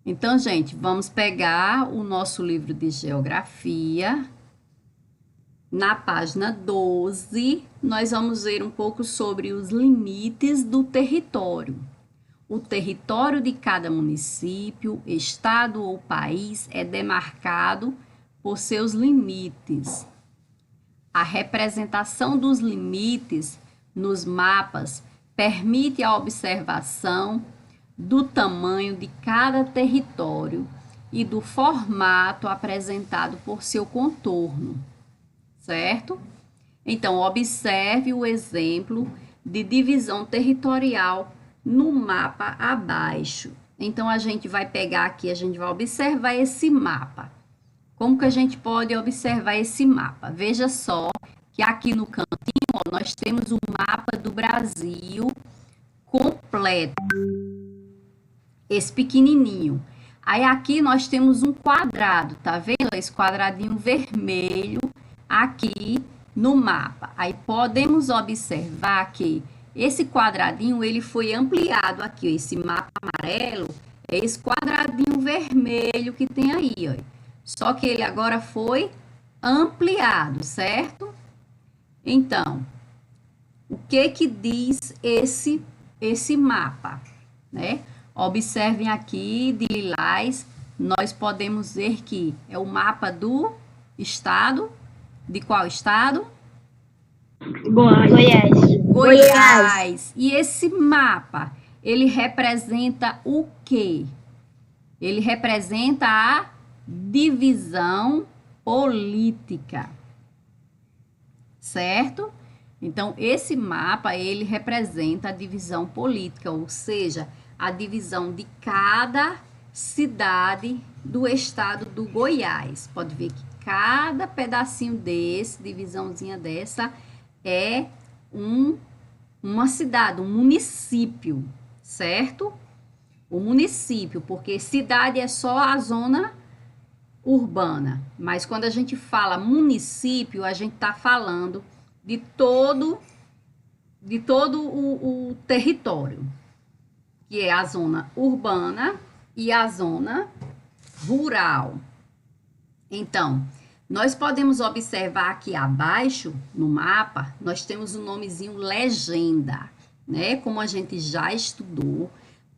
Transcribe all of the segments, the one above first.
Então, gente, vamos pegar o nosso livro de geografia. Na página 12, nós vamos ver um pouco sobre os limites do território. O território de cada município, estado ou país é demarcado por seus limites. A representação dos limites nos mapas permite a observação do tamanho de cada território e do formato apresentado por seu contorno, certo? Então, observe o exemplo de divisão territorial no mapa abaixo. Então, a gente vai pegar aqui, a gente vai observar esse mapa. Como que a gente pode observar esse mapa? Veja só que aqui no cantinho, ó, nós temos o mapa do Brasil completo, esse pequenininho. Aí aqui nós temos um quadrado, tá vendo? Esse quadradinho vermelho aqui no mapa. Aí podemos observar que esse quadradinho ele foi ampliado aqui, ó, esse mapa amarelo é esse quadradinho vermelho que tem aí, ó. Só que ele agora foi ampliado, certo? Então, o que que diz esse mapa, né? Observem aqui de lilás, nós podemos ver que é o mapa do estado. De qual estado? Goiás. Goiás. E esse mapa, ele representa o quê? Ele representa a divisão política, certo? Então, esse mapa, ele representa a divisão política, ou seja, a divisão de cada cidade do estado do Goiás. Pode ver que cada pedacinho desse, divisãozinha dessa, é uma cidade, um município, certo? O município, porque cidade é só a zona urbana, mas quando a gente fala município, a gente está falando de todo o território, que é a zona urbana e a zona rural. Então, nós podemos observar aqui abaixo no mapa, nós temos o nomezinho legenda, né? Como a gente já estudou,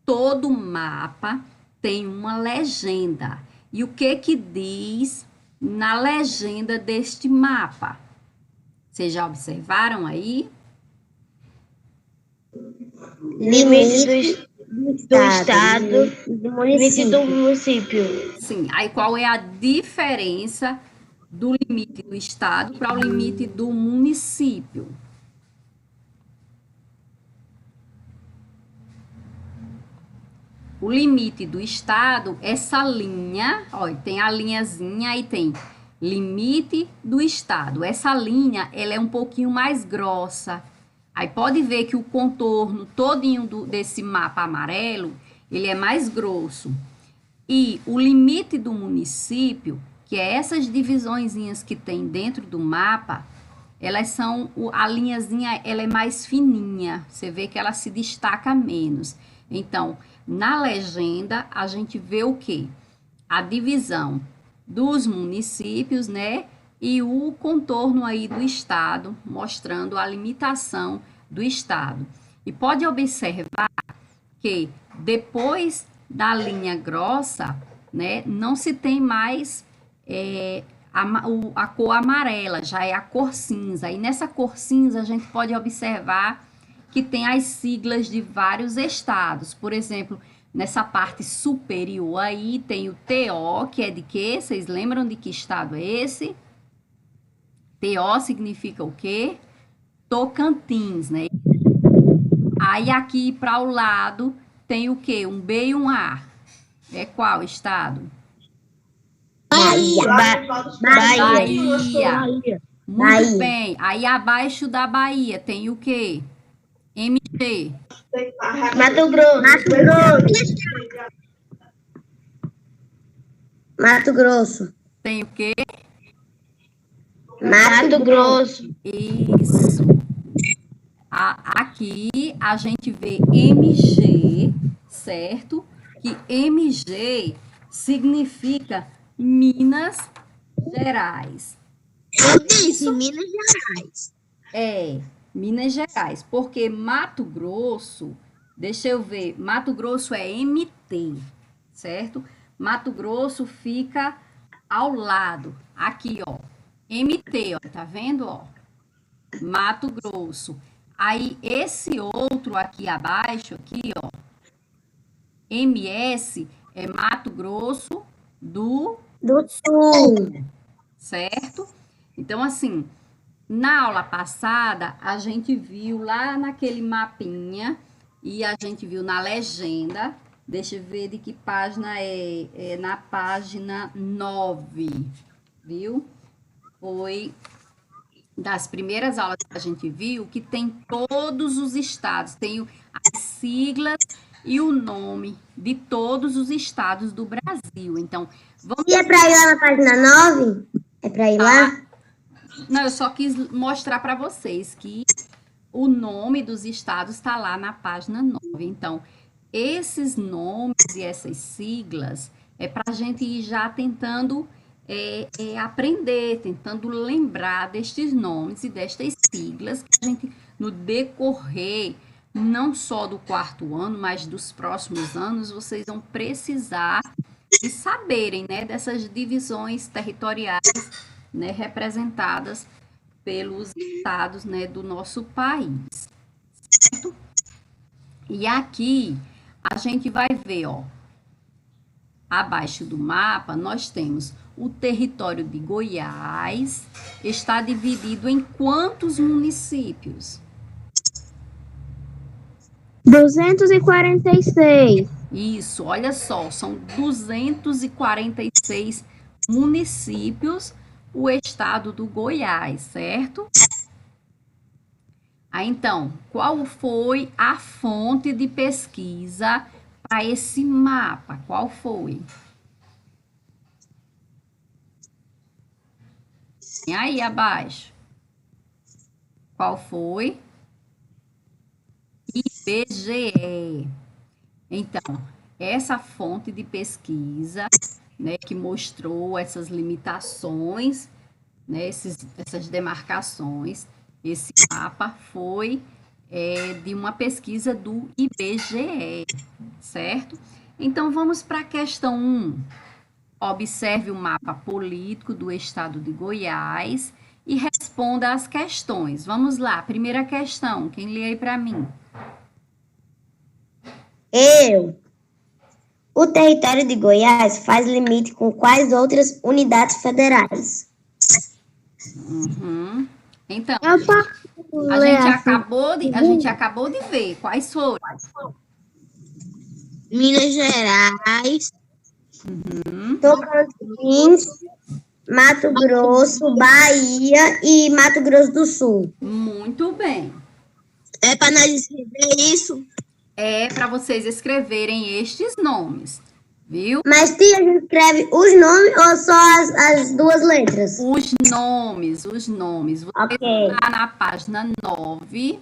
todo mapa tem uma legenda. E o que que diz na legenda deste mapa? Vocês já observaram aí? Limites do estado, limite do município. Sim, aí qual é a diferença do limite do estado para o limite do município? O limite do estado, essa linha, olha, tem a linhazinha aí tem limite do estado. Essa linha, ela é um pouquinho mais grossa. Aí pode ver que o contorno todinho desse mapa amarelo, ele é mais grosso. E o limite do município, que é essas divisõezinhas que tem dentro do mapa, elas são, a linhazinha, ela é mais fininha. Você vê que ela se destaca menos. Então, na legenda, a gente vê o quê? A divisão dos municípios, né? E o contorno aí do estado, mostrando a limitação do estado. E pode observar que depois da linha grossa, né, não se tem mais a cor amarela, já é a cor cinza. E nessa cor cinza a gente pode observar que tem as siglas de vários estados. Por exemplo, nessa parte superior aí tem o TO, que é de quê? Vocês lembram de que estado é esse? TO significa o quê? Tocantins, né? Aí aqui para o lado tem o quê? Um B e um A. É qual estado? Bahia. Muito bem. Aí abaixo da Bahia tem o quê? MG. Mato Grosso. Mato Grosso. Tem o quê? Mato Grosso. Isso. Aqui a gente vê MG, certo? que MG significa Minas Gerais. Eu disse Minas Gerais. É, Minas Gerais, porque Mato Grosso, deixa eu ver, Mato Grosso é MT, certo? Mato Grosso fica ao lado, aqui, ó, MT, ó, tá vendo, ó? Mato Grosso. Aí, esse outro aqui abaixo, aqui, ó, MS, é Mato Grosso do Do Sul. certo? Então, assim, na aula passada, a gente viu lá naquele mapinha e a gente viu na legenda. Deixa eu ver de que página é. É na página 9, viu? Foi das primeiras aulas que a gente viu que tem todos os estados, tem as siglas e o nome de todos os estados do Brasil. Então, vamos E é para ir lá na página 9? É para ir lá? Não, eu só quis mostrar para vocês que o nome dos estados está lá na página 9. Então, esses nomes e essas siglas é para a gente ir já tentando aprender, tentando lembrar destes nomes e destas siglas que a gente, no decorrer, não só do quarto ano, mas dos próximos anos, vocês vão precisar de saberem, né, dessas divisões territoriais, né, representadas pelos estados, né, do nosso país. Certo? E aqui a gente vai ver, ó, abaixo do mapa nós temos o território de Goiás, está dividido em quantos municípios? 246. Isso, olha só, são 246 municípios o estado do Goiás, certo? Aí, então, qual foi a fonte de pesquisa para esse mapa? Qual foi? E aí abaixo. Qual foi? IBGE. Então, essa fonte de pesquisa, né, que mostrou essas limitações, né, essas demarcações, esse mapa foi de uma pesquisa do IBGE, certo? Então, vamos para a questão 1. Observe o mapa político do estado de Goiás e responda as questões. Vamos lá, primeira questão, quem lê aí para mim? Eu. O território de Goiás faz limite com quais outras unidades federais? Então, Eu posso a ler gente assim. a gente acabou de ver quais foram. Minas Gerais, Tocantins, Mato Grosso, Bahia e Mato Grosso do Sul. Muito bem. É para nós escrever isso? É para vocês escreverem estes nomes, viu? Mas tia, a gente escreve os nomes ou só as duas letras? Os nomes. Vocês Ok. vão lá na página 9,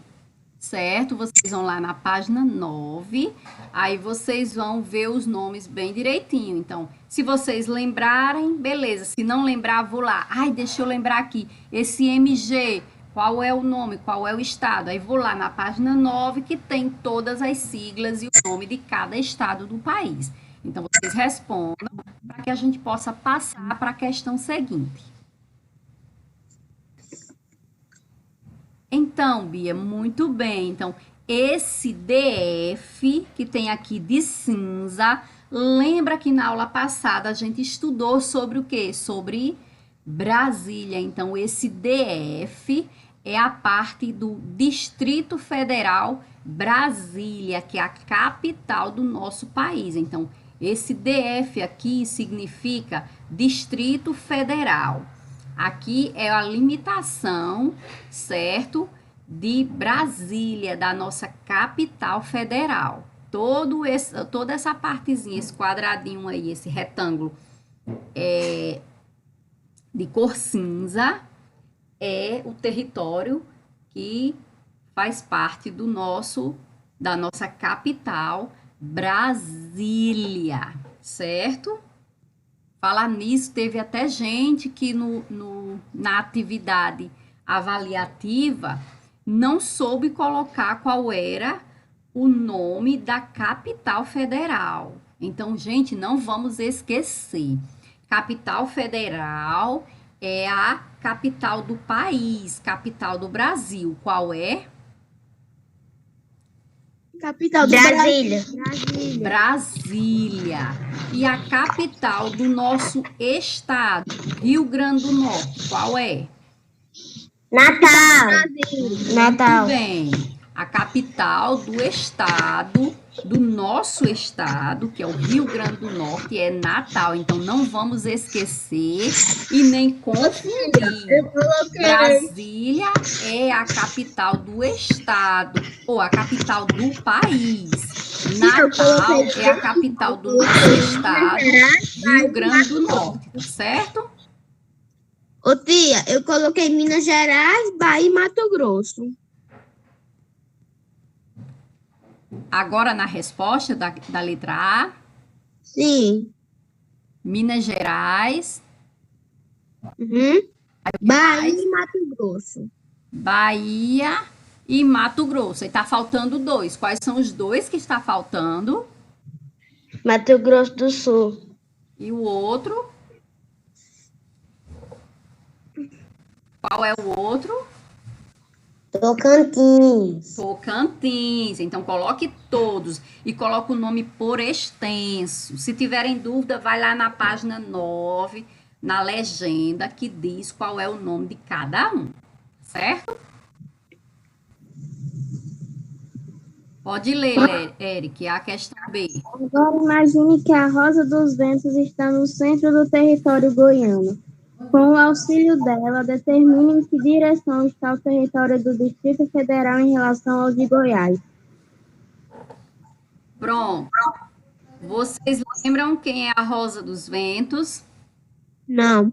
certo? Vocês vão lá na página 9, aí vocês vão ver os nomes bem direitinho. Então, se vocês lembrarem, beleza. Se não lembrar, vou lá. Ai, deixa eu lembrar aqui. Esse MG, qual é o nome, qual é o estado? Aí vou lá na página 9, que tem todas as siglas e o nome de cada estado do país. Então, vocês respondam para que a gente possa passar para a questão seguinte. Então, Bia, muito bem. Então, esse DF que tem aqui de cinza, lembra que na aula passada a gente estudou sobre o quê? Sobre Brasília. Então, esse DF é a parte do Distrito Federal Brasília, que é a capital do nosso país. Então, esse DF aqui significa Distrito Federal. Aqui é a limitação, certo? De Brasília, da nossa capital federal. Toda essa partezinha, esse quadradinho aí, esse retângulo de cor cinza é o território que faz parte da nossa capital, Brasília, certo? Falar nisso, teve até gente que na atividade avaliativa não soube colocar qual era o nome da capital federal. Então, gente, não vamos esquecer. Capital federal é a capital do país, capital do Brasil. Qual é? Capital do Brasília. Brasília. E a capital do nosso estado, Rio Grande do Norte, qual é? Natal. Muito bem. A capital do estado, do nosso estado, que é o Rio Grande do Norte, é Natal. Então, não vamos esquecer e nem confundir. Brasília é a capital do estado, ou a capital do país. Natal é a capital do nosso estado, Rio Grande do Norte, certo? Ô, tia, eu coloquei Minas Gerais, Bahia e Mato Grosso. Agora, na resposta da letra A, Sim. Minas Gerais, Bahia e Mato Grosso. Bahia e Mato Grosso. E tá faltando 2. Quais são os 2 que está faltando? Mato Grosso do Sul. E o outro? Qual é o outro? Tocantins. Tocantins. Então, coloque todos e coloque o nome por extenso. Se tiverem dúvida, vai lá na página 9, na legenda, que diz qual é o nome de cada um. Certo? Pode ler, Eric, a questão B. Agora imagine que a Rosa dos Ventos está no centro do território goiano. Com o auxílio dela, determine em que direção está o território do Distrito Federal em relação ao de Goiás. Pronto. Vocês lembram quem é a Rosa dos Ventos? Não.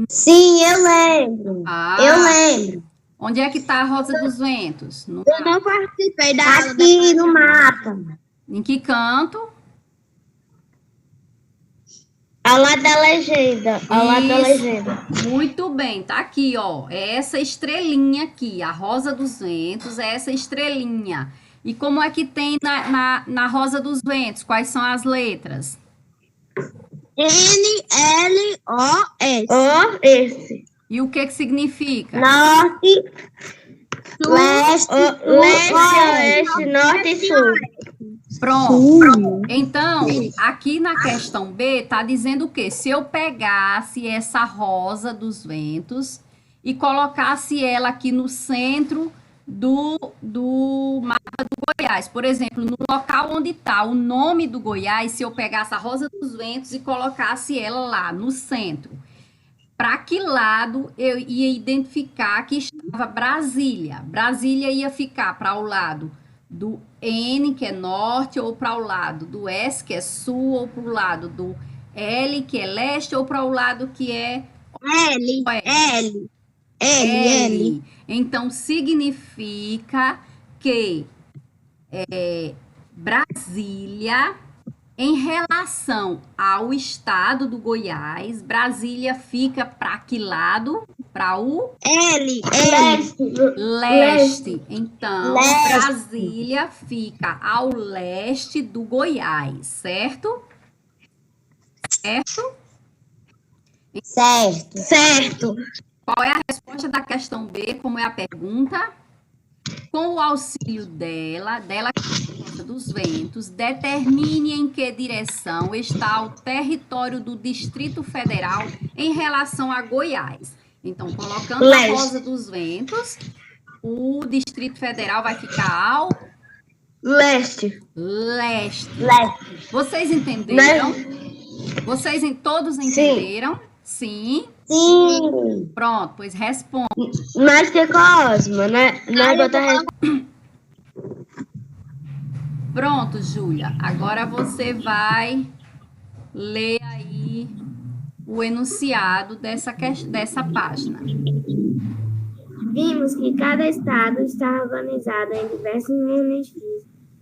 Sim, eu lembro. Eu lembro. Onde é que está a Rosa dos Ventos? Eu não participei da aula. Aqui no mapa. Em que canto? Ao lado da legenda. Ao lado da legenda. Muito bem, tá aqui, ó. É essa estrelinha aqui. A Rosa dos Ventos é essa estrelinha. E como é que tem na Rosa dos Ventos? Quais são as letras? N, L, O, S. O, S. E o que significa? Norte, leste, oeste, norte e sul. Pronto. Então, aqui na questão B, tá dizendo o quê? Se eu pegasse essa Rosa dos Ventos e colocasse ela aqui no centro do mapa do Goiás, por exemplo, no local onde está o nome do Goiás, se eu pegasse a Rosa dos Ventos e colocasse ela lá no centro, para que lado eu ia identificar que estava Brasília? Brasília ia ficar para o lado do N, que é norte, ou para o lado do S, que é sul, ou para o lado do L, que é leste, ou para o lado que é L. Então, significa que Brasília, em relação ao estado do Goiás, Brasília fica para que lado? Para o leste. Então, Brasília fica ao leste do Goiás, certo? Certo. Qual é a resposta da questão B? Como é a pergunta? Com o auxílio dela que é dos ventos, determine em que direção está o território do Distrito Federal em relação a Goiás. Então, colocando a Rosa dos Ventos, o Distrito Federal vai ficar ao Leste. Vocês entenderam? Todos entenderam? Sim. Pronto, pois responde. Mas que Cosma, né? Pronto, Júlia. Agora você vai ler aí o enunciado dessa página. Vimos que cada estado está organizado em diversos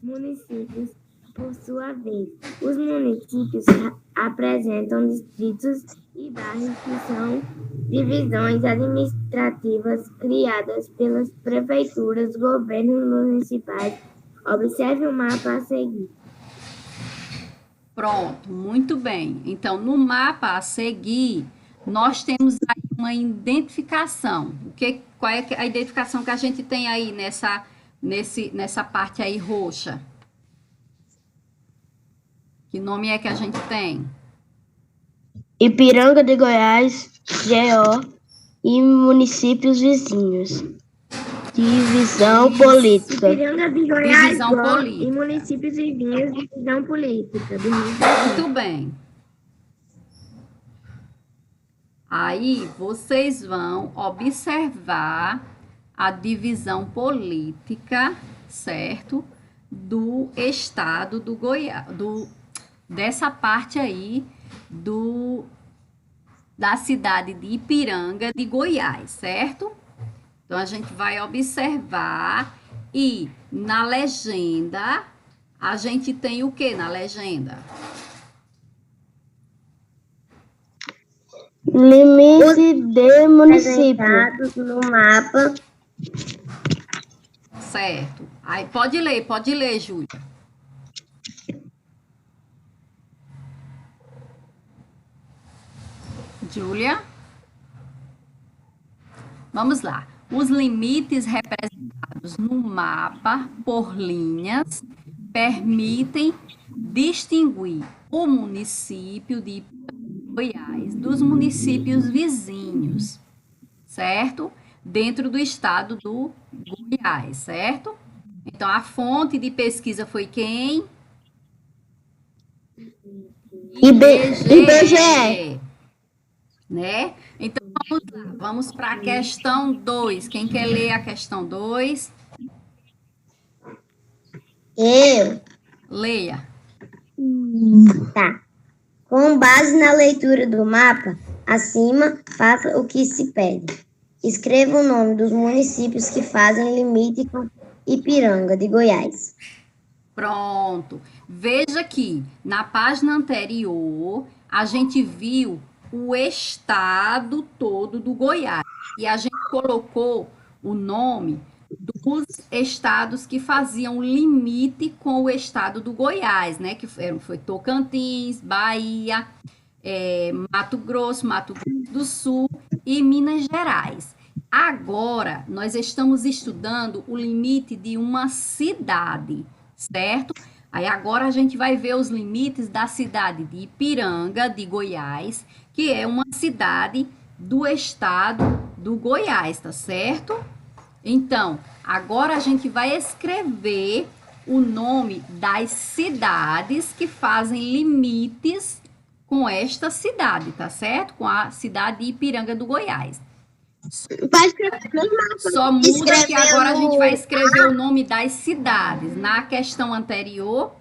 municípios, por sua vez. Os municípios apresentam distritos e bairros que são divisões administrativas criadas pelas prefeituras, governos municipais. Observe o mapa a seguir. Pronto, muito bem. Então, no mapa a seguir, nós temos aí uma identificação. Qual é a identificação que a gente tem aí nessa parte aí roxa? Que nome é que a gente tem? Ipiranga de Goiás, GO e municípios vizinhos. Divisão política. Ipiranga de Goiás, Divisão política. E municípios vizinhos, divisão política. Muito bem. Aí vocês vão observar a divisão política, certo? Do estado do Goiás, dessa parte aí da cidade de Ipiranga de Goiás, certo? Então a gente vai observar e na legenda a gente tem o que na legenda? Limite de município. No mapa. Certo. Aí pode ler, Júlia. Júlia? Vamos lá. Os limites representados no mapa por linhas permitem distinguir o município de Goiás dos municípios vizinhos, certo? Dentro do estado do Goiás, certo? Então, a fonte de pesquisa foi quem? IBGE. Né? Então, vamos lá. Vamos para a questão 2. Quem quer ler a questão 2? Eu. Leia. Tá. Com base na leitura do mapa, acima, faça o que se pede. Escreva o nome dos municípios que fazem limite com Ipiranga de Goiás. Pronto. Veja que na página anterior a gente viu o estado todo do Goiás e a gente colocou o nome dos estados que faziam limite com o estado do Goiás, né? Que foi Tocantins, Bahia, Mato Grosso do Sul e Minas Gerais. Agora, nós estamos estudando o limite de uma cidade, certo? Aí agora a gente vai ver os limites da cidade de Ipiranga, de Goiás, que é uma cidade do estado do Goiás, tá certo? Então, agora a gente vai escrever o nome das cidades que fazem limites com esta cidade, tá certo? Com a cidade de Ipiranga do Goiás. Só muda que agora a gente vai escrever o nome das cidades. Na questão anterior,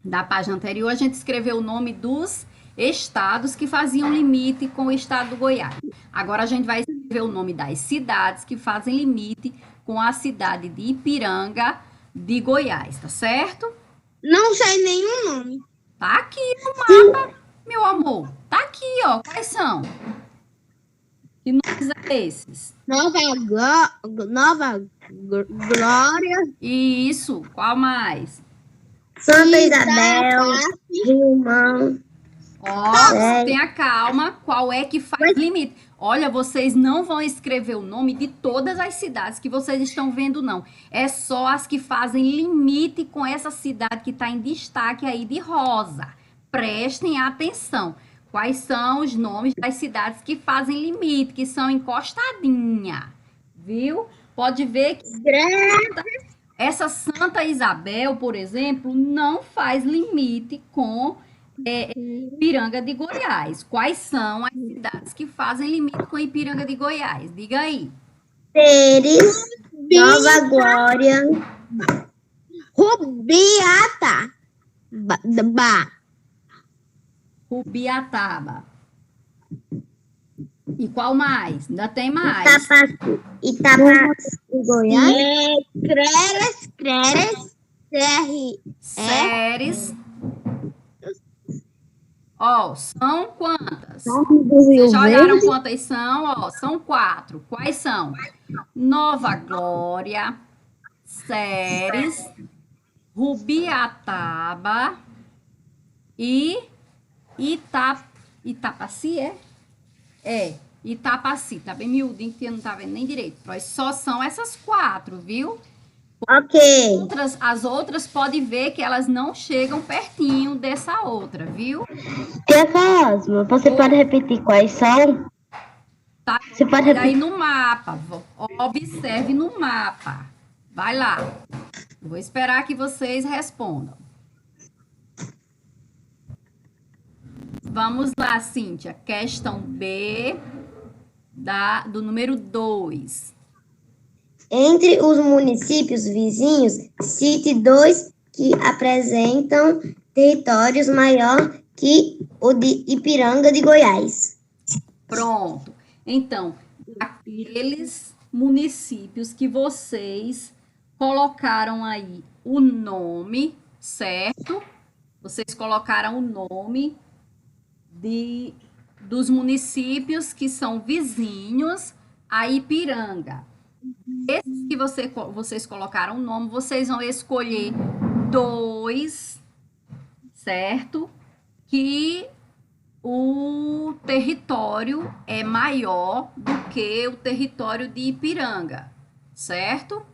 da página anterior, a gente escreveu o nome dos estados que faziam limite com o estado do Goiás. Agora a gente vai escrever o nome das cidades que fazem limite com a cidade de Ipiranga de Goiás, tá certo? Não sei nenhum nome. Tá aqui no mapa, meu amor. Tá aqui, ó. Quais são? Que nomes é esses? Nova Glória. Isso. Qual mais? Santa Isabel, Rimão. Ó, tenha calma. Qual é que faz limite? Olha, vocês não vão escrever o nome de todas as cidades que vocês estão vendo, não. É só as que fazem limite com essa cidade que está em destaque aí de rosa. Prestem atenção. Quais são os nomes das cidades que fazem limite, que são encostadinha, viu? Pode ver que essa Santa Isabel, por exemplo, não faz limite com Ipiranga de Goiás. Quais são as cidades que fazem limite com Ipiranga de Goiás? Diga aí. Ceres, Nova Glória, Rubiata. Rubiataba. E qual mais? Ainda tem mais. Itapaçu, Goiás. Creres, CR. Séries. Ó, são quantas? Carne do Rio Vocês já olharam Verde. quantas são? Ó, são 4. Quais são? Nova Glória, Séries, Rubiataba e Itapaci, é? É, Itapaci. Tá bem miudinho que não tá vendo nem direito. Mas só são essas 4, viu? Ok. As outras pode ver que elas não chegam pertinho dessa outra, viu? Tia Cosma, você pode repetir quais são? Tá? Você pode Olha aí repetir. no mapa. Observe no mapa. Vai lá. Eu vou esperar que vocês respondam. Vamos lá, Cíntia. Questão B do número 2. Entre os municípios vizinhos, cite 2 que apresentam territórios maior que o de Ipiranga de Goiás. Pronto. Então, aqueles municípios que vocês colocaram aí o nome, certo? Vocês colocaram o nome dos municípios que são vizinhos a Ipiranga. Esses que vocês colocaram o nome, vocês vão escolher 2, certo? Que o território é maior do que o território de Ipiranga, certo?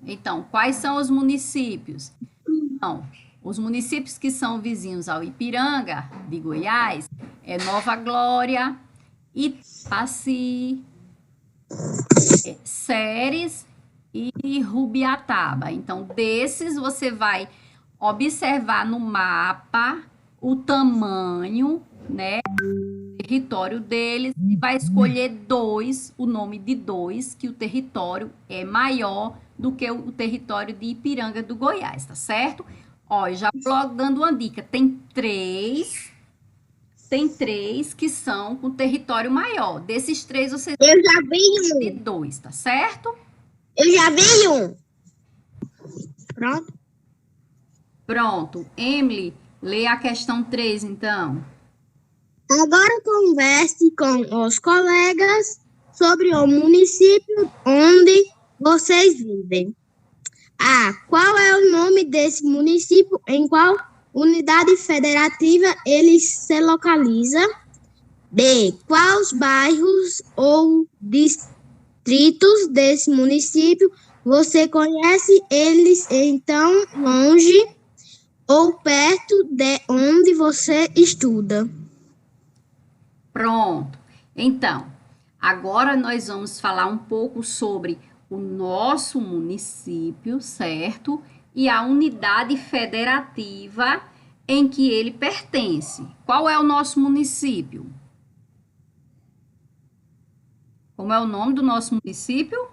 Então, quais são os municípios? Então, os municípios que são vizinhos ao Ipiranga, de Goiás, é Nova Glória, Itapaci, Séries e Rubiataba. Então, desses você vai observar no mapa o tamanho, né, do território deles e vai escolher 2, o nome de 2, que o território é maior do que o território de Ipiranga do Goiás, tá certo? Ó, já vou logo dando uma dica, tem 3 que são com território maior. Desses 3, vocês Eu já vi de 2, tá certo? Eu já vi um. Pronto. Pronto. Emily, lê a questão 3, então. Agora converse com os colegas sobre o município onde vocês vivem. A. Qual é o nome desse município? Em qual unidade federativa ele se localiza? B. Quais bairros ou distritos desse município você conhece eles então longe ou perto de onde você estuda? Pronto. Então, agora nós vamos falar um pouco sobre o nosso município, certo? E a unidade federativa em que ele pertence. Qual é o nosso município? Como é o nome do nosso município?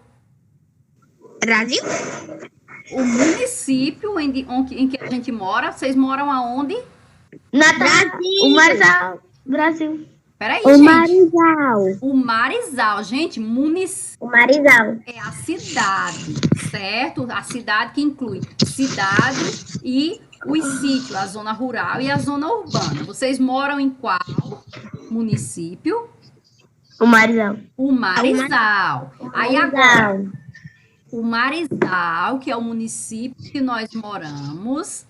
Brasil? O município em que a gente mora, vocês moram aonde? Brasil. O Marizal. Brasil. Peraí, O gente. Marizal. O Marizal, gente, município O Marizal. é a cidade, certo? A cidade que inclui cidade e os sítios, a zona rural e a zona urbana. Vocês moram em qual município? O Marizal. O Marizal. Aí agora, o Marizal, que é o município que nós moramos,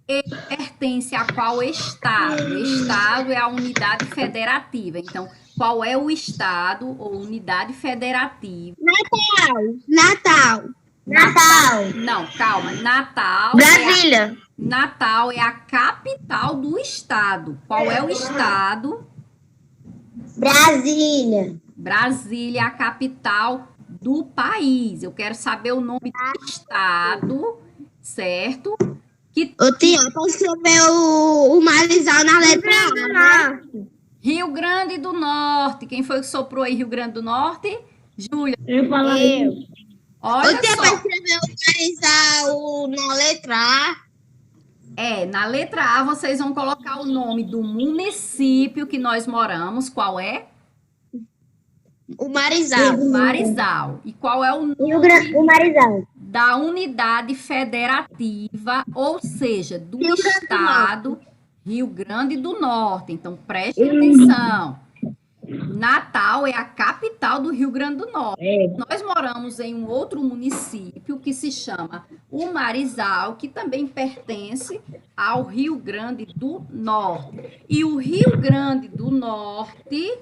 ele pertence a qual estado? O estado é a unidade federativa. Então, qual é o estado ou unidade federativa? Natal. Não, calma. Natal. Brasília. Natal é a capital do estado. Qual é o estado? Brasília. Brasília é a capital do país. Eu quero saber o nome do estado, certo? Ô, tia, pode escrever o Marizal na letra A, né? Rio Grande do Norte. Quem foi que soprou aí Rio Grande do Norte? Júlia. Eu falei. Olha Ô, tia, só. pode escrever o Marizal na letra A. Na letra A vocês vão colocar o nome do município que nós moramos. Qual é? O Marizal. Marizal. E qual é o O Marizal. da unidade federativa, ou seja, do estado Rio Grande do Norte? Então, preste atenção. Natal é a capital do Rio Grande do Norte. Nós moramos em um outro município que se chama o Marizal, que também pertence ao Rio Grande do Norte. E o Rio Grande do Norte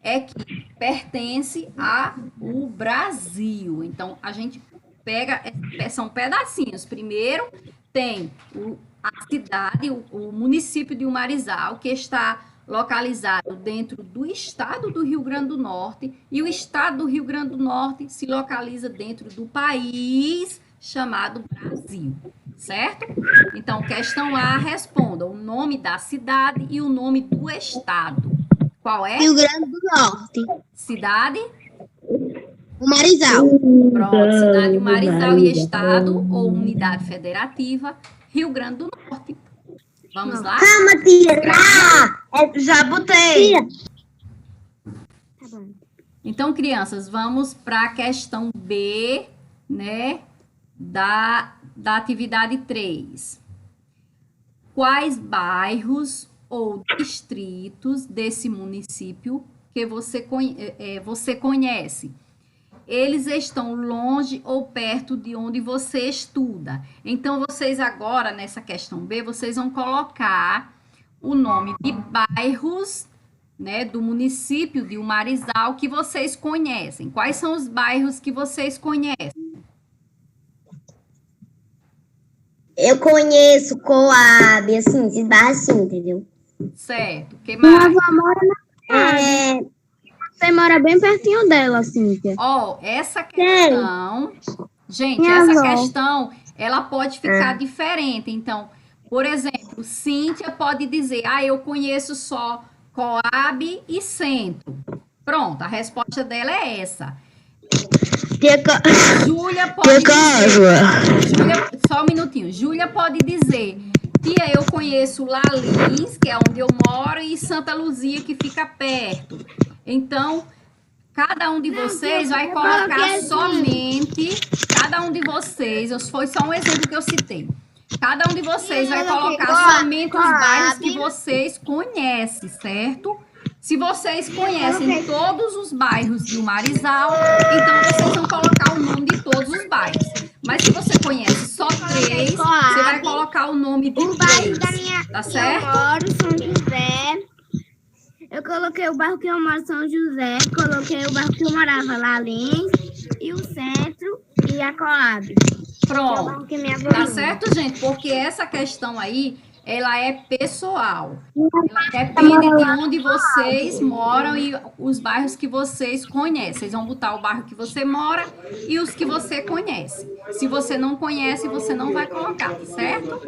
é que pertence ao Brasil. Então, a gente pega, são pedacinhos. Primeiro, tem a cidade, o município de Umarizal, que está localizado dentro do estado do Rio Grande do Norte, e o estado do Rio Grande do Norte se localiza dentro do país chamado Brasil, certo? Então, questão A, responda o nome da cidade e o nome do estado. Qual é? Rio Grande do Norte. Cidade? O Marizal. Pronto, cidade Marizal e estado ou unidade federativa, Rio Grande do Norte. Vamos lá? Calma, tia. Já botei. Tá bom. Então, crianças, vamos para a questão B, né, da atividade 3. Quais bairros ou distritos desse município que você conhece? Eles estão longe ou perto de onde você estuda. Então, vocês agora, nessa questão B, vocês vão colocar o nome de bairros, né, do município de Umarizal que vocês conhecem. Quais são os bairros que vocês conhecem? Eu conheço Coab, assim, esses bairros assim, entendeu? Certo. O que Minha mais? avó mora na Você mora bem pertinho dela, Cíntia. Ó, essa questão, gente, Minha essa avó. questão, ela pode ficar diferente. Então, por exemplo, Cíntia pode dizer, eu conheço só Coab e Centro. Pronto, a resposta dela é essa. Júlia pode dizer, só um minutinho. Júlia pode dizer, tia, eu conheço Lalins, que é onde eu moro, e Santa Luzia, que fica perto. Então, cada um de vocês vai colocar somente, cada um de vocês, foi só um exemplo que eu citei. Cada um de vocês vai colocar somente os bairros que vocês conhecem, certo? Se vocês conhecem todos os bairros de Umarizal, então vocês vão colocar o nome de todos os bairros. Mas se você conhece só 3, você vai colocar o nome de 3, tá certo? Eu moro São José. Eu coloquei o bairro que eu moro, São José. Coloquei o bairro que eu morava, Lalins. E o Centro e a Coab. Pronto. Que minha avó Tá mora. certo, gente? Porque essa questão aí, ela é pessoal. Ela depende de onde vocês moram e os bairros que vocês conhecem. Vocês vão botar o bairro que você mora e os que você conhece. Se você não conhece, você não vai colocar, tá certo?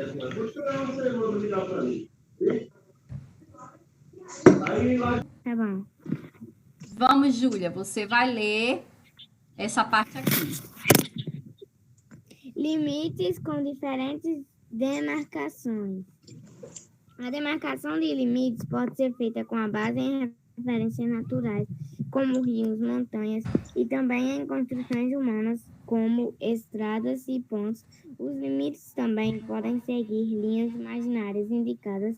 Tá bom. Vamos, Júlia, você vai ler essa parte aqui. Limites com diferentes demarcações. A demarcação de limites pode ser feita com a base em referências naturais, como rios, montanhas, e também em construções humanas, como estradas e pontes. Os limites também podem seguir linhas imaginárias indicadas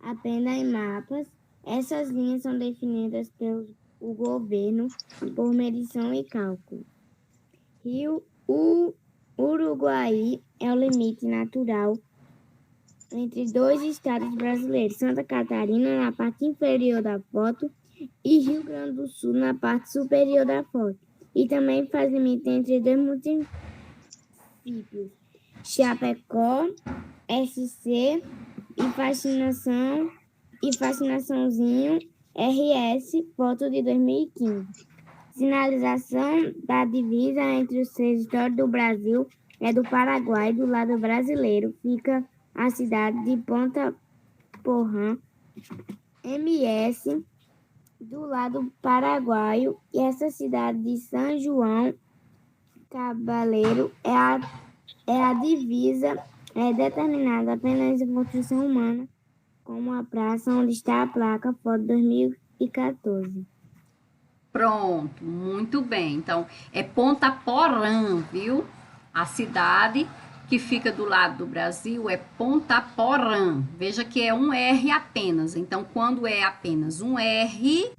apenas em mapas. Essas linhas são definidas pelo governo por medição e cálculo. Rio Uruguai é o limite natural entre dois estados brasileiros, Santa Catarina na parte inferior da foto e Rio Grande do Sul na parte superior da foto. E também faz limite entre dois municípios, Chapecó, SC e Fascinaçãozinho, RS, foto de 2015. Sinalização da divisa entre os territórios do Brasil é do Paraguai. Do lado brasileiro fica a cidade de Ponta Porã, MS, do lado paraguaio, e essa cidade de São João Cabaleiro é a divisa determinada apenas em construção humana, como a praça onde está a placa foto 2014. Pronto, muito bem. Então, é Ponta Porã, viu? A cidade que fica do lado do Brasil é Ponta Porã. Veja que é um R apenas. Então, quando é apenas um R,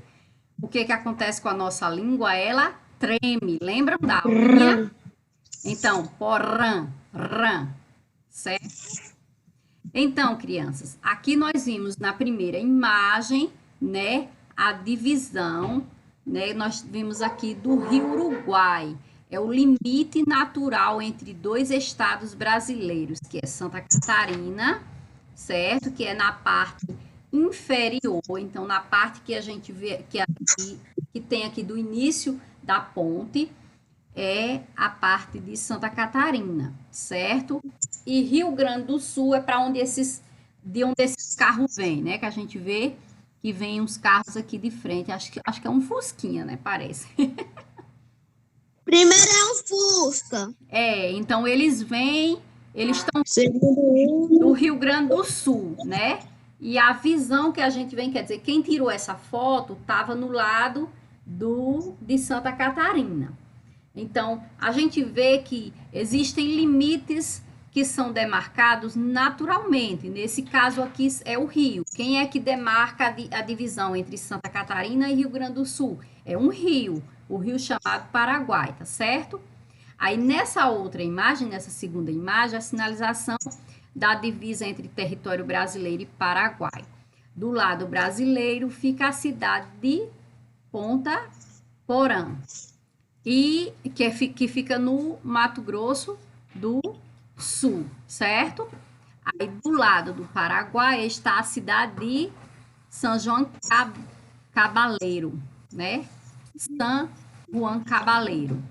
o que que acontece com a nossa língua? Ela treme. Lembram da unha? Então, Porã, rã, certo? Então, crianças, aqui nós vimos na primeira imagem, né, a divisão, né, nós vimos aqui do Rio Uruguai. É o limite natural entre dois estados brasileiros, que é Santa Catarina, certo? Que é na parte inferior, então na parte que a gente vê que tem aqui do início da ponte, é a parte de Santa Catarina, certo? E Rio Grande do Sul é para onde de onde esses carros vêm, né? Que a gente vê que vem uns carros aqui de frente. Acho que é um Fusquinha, né? Parece. Primeiro é um Fusca. Então eles estão Segundo do Rio Grande do Sul, né? E a visão que a gente vem, quer dizer, quem tirou essa foto estava no lado de Santa Catarina. Então, a gente vê que existem limites que são demarcados naturalmente. Nesse caso aqui é o rio. Quem é que demarca a divisão entre Santa Catarina e Rio Grande do Sul? É um rio, o rio chamado Paraguai, tá certo? Aí nessa outra imagem, nessa segunda imagem, a sinalização da divisa entre território brasileiro e Paraguai. Do lado brasileiro fica a cidade de Ponta Porã, e que fica no Mato Grosso do Sul, certo? Aí do lado do Paraguai está a cidade de São João Cabaleiro, né? São João Cabaleiro.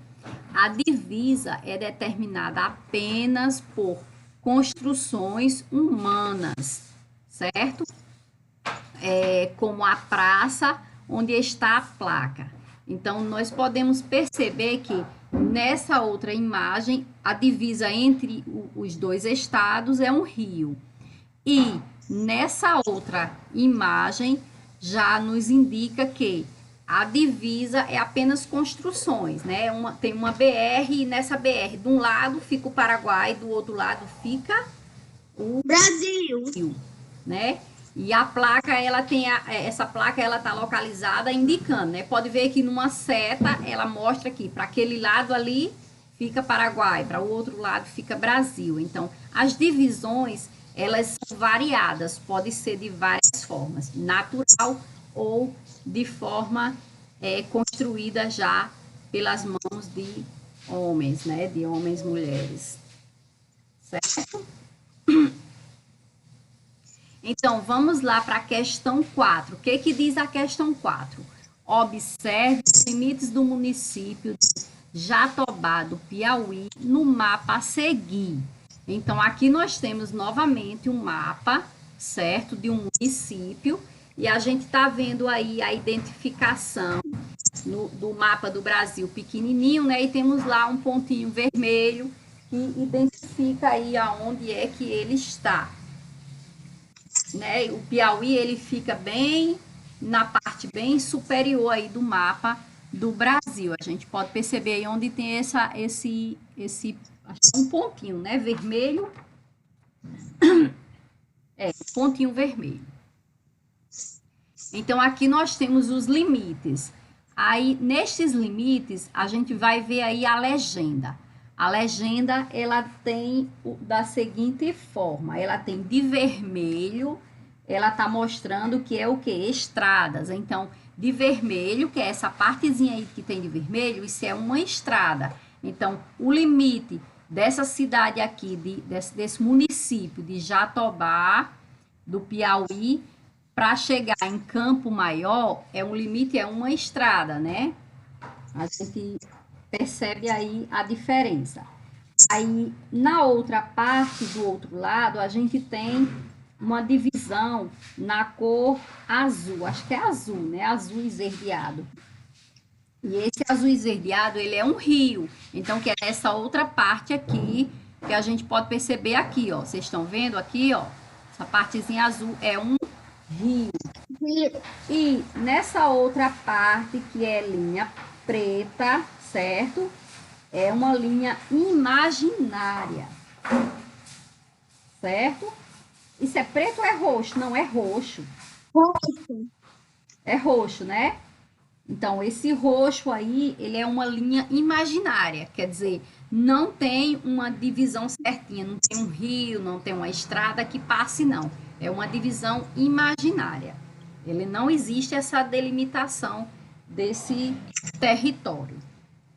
A divisa é determinada apenas por construções humanas, certo? Como a praça onde está a placa. Então, nós podemos perceber que nessa outra imagem, a divisa entre os dois estados é um rio. E nessa outra imagem, já nos indica que a divisa é apenas construções, né? Tem uma BR e nessa BR, de um lado fica o Paraguai, do outro lado fica o Brasil, né? E a placa, essa placa, ela tá localizada indicando, né? Pode ver que numa seta, ela mostra aqui, para aquele lado ali fica Paraguai, para o outro lado fica Brasil. Então, as divisões, elas são variadas, pode ser de várias formas, natural ou de forma construída já pelas mãos de homens, né? De homens e mulheres, certo? Então, vamos lá para a questão 4. O que que diz a questão 4? Observe os limites do município de Jatobá do Piauí no mapa a seguir. Então, aqui nós temos novamente um mapa, certo? De um município. E a gente está vendo aí a identificação do mapa do Brasil pequenininho, né? E temos lá um pontinho vermelho que identifica aí aonde é que ele está. Né? O Piauí, ele fica bem na parte bem superior aí do mapa do Brasil. A gente pode perceber aí onde tem esse um pontinho, né? Vermelho. Pontinho vermelho. Então, aqui nós temos os limites. Aí, nestes limites, a gente vai ver aí a legenda. A legenda, ela tem da seguinte forma, ela tem de vermelho, ela tá mostrando que é o quê? Estradas. Então, de vermelho, que é essa partezinha aí que tem de vermelho, isso é uma estrada. Então, o limite dessa cidade aqui, desse município de Jatobá, do Piauí, para chegar em Campo Maior, o limite é uma estrada, né? A gente percebe aí a diferença. Aí, na outra parte, do outro lado, a gente tem uma divisão na cor azul. Acho que é azul, né? Azul esverdeado. E esse azul esverdeado, ele é um rio. Então, que é essa outra parte aqui, que a gente pode perceber aqui, ó. Vocês estão vendo aqui, ó? Essa partezinha azul é um rio. E nessa outra parte, que é linha preta, certo? É uma linha imaginária, certo? Isso é preto ou é roxo? Não, é roxo. Roxo. É roxo, né? Então, esse roxo aí, ele é uma linha imaginária, quer dizer, não tem uma divisão certinha, não tem um rio, não tem uma estrada que passe, não. É uma divisão imaginária. Ele não existe essa delimitação desse território.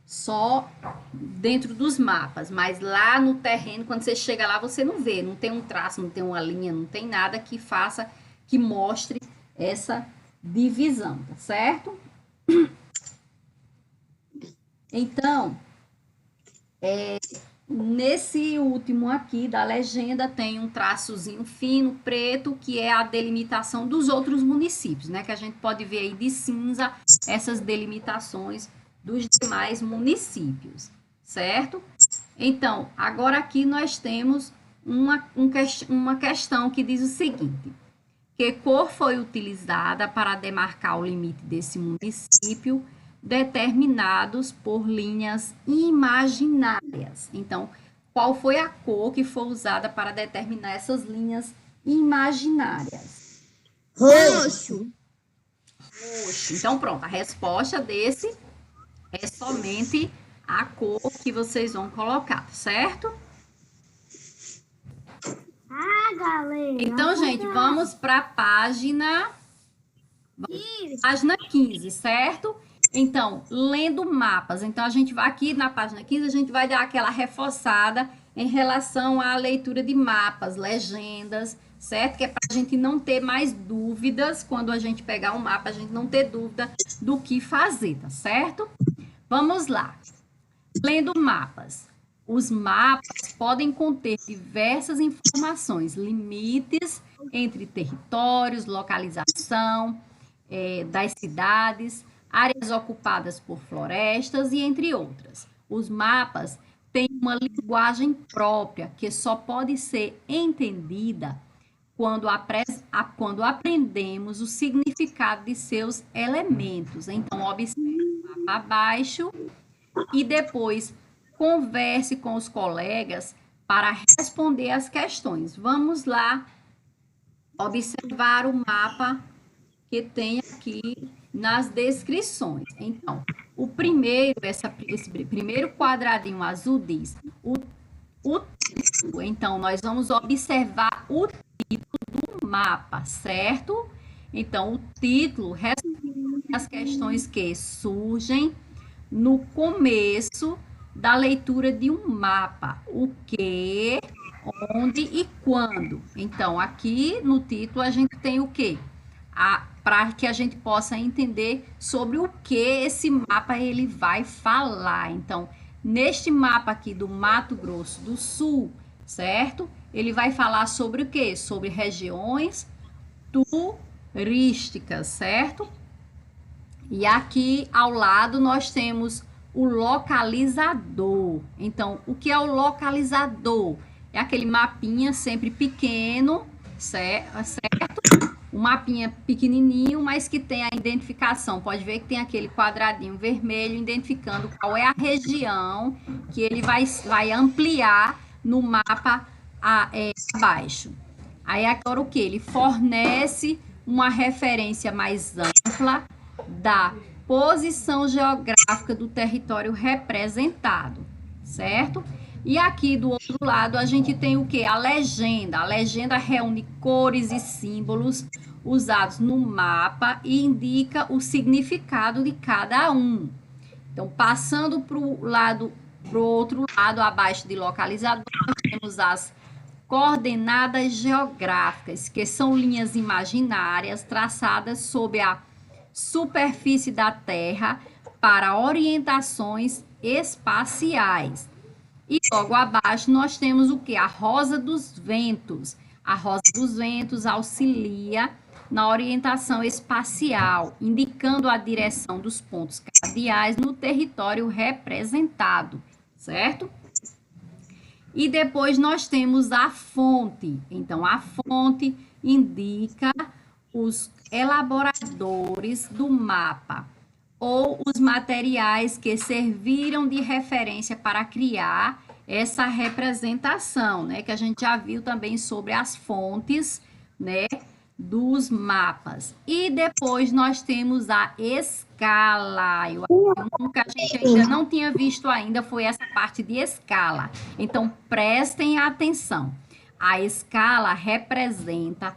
Só dentro dos mapas, mas lá no terreno, quando você chega lá, você não vê, não tem um traço, não tem uma linha, não tem nada que faça, que mostre essa divisão, tá certo? Então, nesse último aqui da legenda tem um traçozinho fino, preto, que é a delimitação dos outros municípios, né? Que a gente pode ver aí de cinza essas delimitações dos demais municípios, certo? Então, agora aqui nós temos uma questão que diz o seguinte: que cor foi utilizada para demarcar o limite desse município, determinados por linhas imaginárias. Então, qual foi a cor que foi usada para determinar essas linhas imaginárias? Roxo. Roxo. Então, pronto, a resposta desse é somente a cor que vocês vão colocar, certo? Galera. Então, gente, vamos para a página 15, certo? Então, lendo mapas. Então, a gente vai aqui na página 15, a gente vai dar aquela reforçada em relação à leitura de mapas, legendas, certo? Que é para a gente não ter mais dúvidas quando a gente pegar um mapa, a gente não ter dúvida do que fazer, tá certo? Vamos lá. Lendo mapas. Os mapas podem conter diversas informações, limites entre territórios, localização das cidades, áreas ocupadas por florestas e entre outras. Os mapas têm uma linguagem própria que só pode ser entendida quando aprendemos o significado de seus elementos. Então, observe o mapa abaixo e depois converse com os colegas para responder as questões. Vamos lá observar o mapa que tem aqui nas descrições. Então, o primeiro, esse primeiro quadradinho azul diz o título. Então, nós vamos observar o título do mapa, certo? Então, o título responde as questões que surgem no começo da leitura de um mapa. O que, onde e quando. Então, aqui no título a gente tem o quê? Para que a gente possa entender sobre o que esse mapa ele vai falar. Então, neste mapa aqui do Mato Grosso do Sul, certo? Ele vai falar sobre o quê? Sobre regiões turísticas, certo? E aqui ao lado nós temos o localizador. Então, o que é o localizador? É aquele mapinha sempre pequeno, certo? Um mapinha pequenininho, mas que tem a identificação. Pode ver que tem aquele quadradinho vermelho identificando qual é a região que ele vai ampliar no mapa abaixo. Aí agora o que? Ele fornece uma referência mais ampla da posição geográfica do território representado, certo? E aqui do outro lado a gente tem o que? A legenda. A legenda reúne cores e símbolos usados no mapa e indica o significado de cada um. Então, passando para o outro lado, abaixo de localizador, nós temos as coordenadas geográficas, que são linhas imaginárias traçadas sob a superfície da Terra para orientações espaciais. E logo abaixo nós temos o que? A rosa dos ventos. A rosa dos ventos auxilia na orientação espacial, indicando a direção dos pontos cardeais no território representado, certo? E depois nós temos a fonte. Então, a fonte indica os elaboradores do mapa ou os materiais que serviram de referência para criar essa representação, né? Que a gente já viu também sobre as fontes, né? Dos mapas. E depois nós temos a escala. Eu acho que nunca a gente ainda não tinha visto ainda foi essa parte de escala. Então prestem atenção. A escala representa a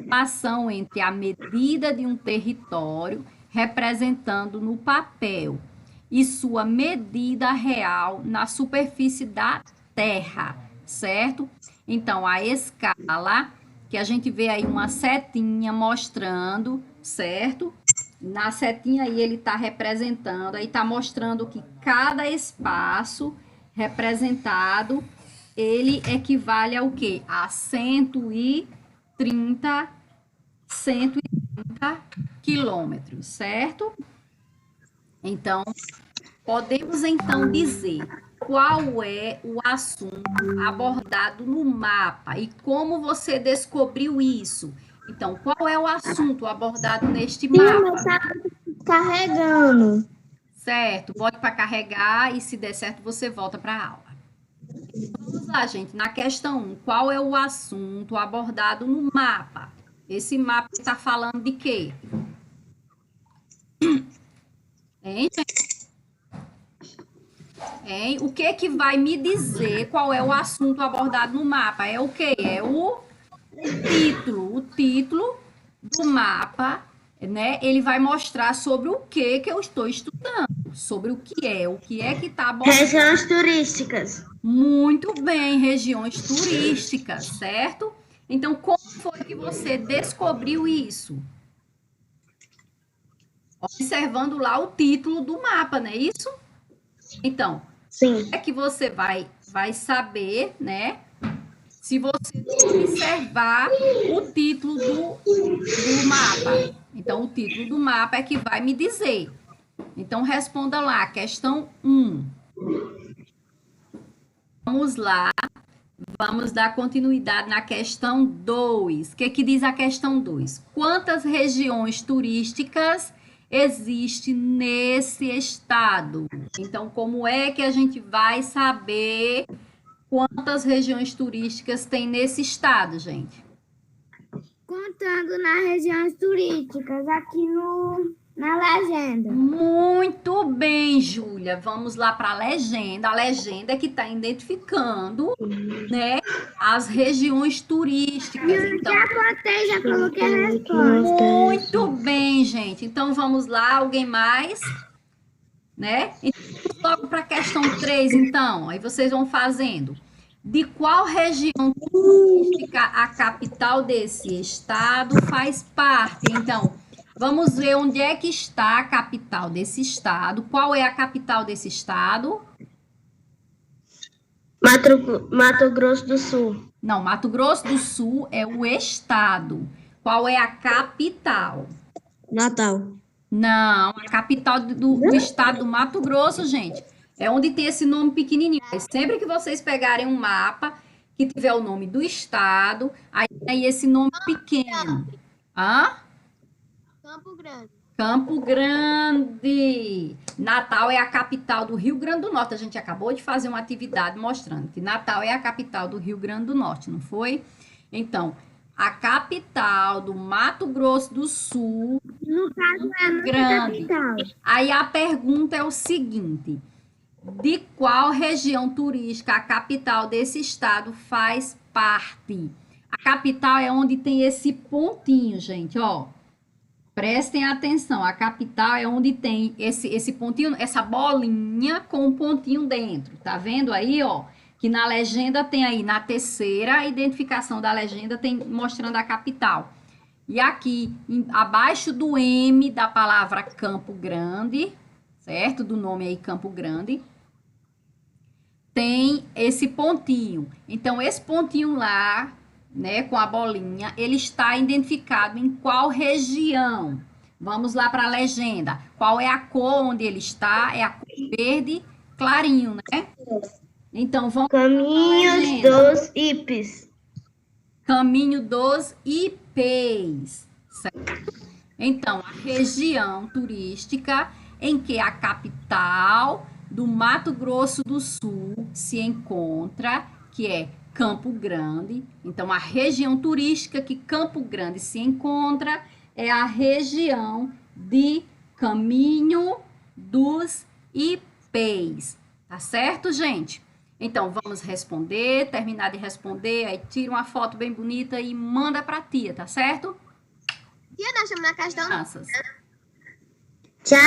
relação entre a medida de um território representando no papel e sua medida real na superfície da terra, certo? Então a escala que a gente vê aí uma setinha mostrando, certo? Na setinha aí ele está representando, aí está mostrando que cada espaço representado, ele equivale ao quê? A 130 quilômetros, certo? Então, podemos então dizer qual é o assunto abordado no mapa e como você descobriu isso. Então, qual é o assunto abordado neste mapa? Tá carregando. Certo, bote para carregar e se der certo você volta para a aula. Vamos lá, gente. Na questão 1, qual é o assunto abordado no mapa? Esse mapa está falando de quê? Hein, gente? Hein? O que que vai me dizer qual é o assunto abordado no mapa? É o quê? É o título. O título do mapa, né? Ele vai mostrar sobre o que eu estou estudando, sobre o que é que está abordando. Regiões turísticas. Muito bem, regiões turísticas, certo? Então, como foi que você descobriu isso? Observando lá o título do mapa, não é isso? Então, Sim. é que você vai saber, né? Se você observar o título do mapa. Então, o título do mapa é que vai me dizer. Então, responda lá, questão 1. Vamos lá. Vamos dar continuidade na questão 2. O que diz a questão 2? Quantas regiões turísticas existem nesse estado? Então, como é que a gente vai saber quantas regiões turísticas tem nesse estado, gente? Contando nas regiões turísticas, aqui na legenda. Muito bem, Júlia. Vamos lá para a legenda. A legenda que está identificando, né, as regiões turísticas. Então, Já coloquei a resposta. muito bem, gente. Então, vamos lá. Alguém mais? Né? Então, vamos logo para a questão 3, então. Aí vocês vão fazendo. De qual região turística a capital desse estado faz parte? Então, vamos ver onde é que está a capital desse estado. Qual é a capital desse estado? Mato Grosso do Sul. Não, Mato Grosso do Sul é o estado. Qual é a capital? Natal. Não, a capital do estado do Mato Grosso, gente, é onde tem esse nome pequenininho. Sempre que vocês pegarem um mapa que tiver o nome do estado, aí esse nome pequeno. Hã? Campo Grande. Campo Grande. Natal é a capital do Rio Grande do Norte. A gente acabou de fazer uma atividade mostrando que Natal é a capital do Rio Grande do Norte, não foi? Então, a capital do Mato Grosso do Sul, No caso, é a nossa Grande. capital. Aí a pergunta é o seguinte: de qual região turística a capital desse estado faz parte? A capital é onde tem esse pontinho, gente, ó. Prestem atenção, a capital é onde tem esse pontinho, essa bolinha com um pontinho dentro. Tá vendo aí, ó? Que na legenda tem aí, na terceira a identificação da legenda tem mostrando a capital. E aqui, abaixo do M da palavra Campo Grande, certo? Do nome aí Campo Grande, tem esse pontinho. Então, esse pontinho lá, né, com a bolinha, ele está identificado em qual região? Vamos lá para a legenda. Qual é a cor onde ele está? É a cor verde clarinho, né? Então, vamos Caminhos dos Ipes. Caminho dos Ipês, certo? Então, a região turística em que a capital do Mato Grosso do Sul se encontra, que é Campo Grande. Então, a região turística que Campo Grande se encontra é a região de Caminho dos Ipês. Tá certo, gente? Então, vamos responder, terminar de responder, aí tira uma foto bem bonita e manda pra tia, tá certo? Tia, nós estamos na questão Crianças. Tchau.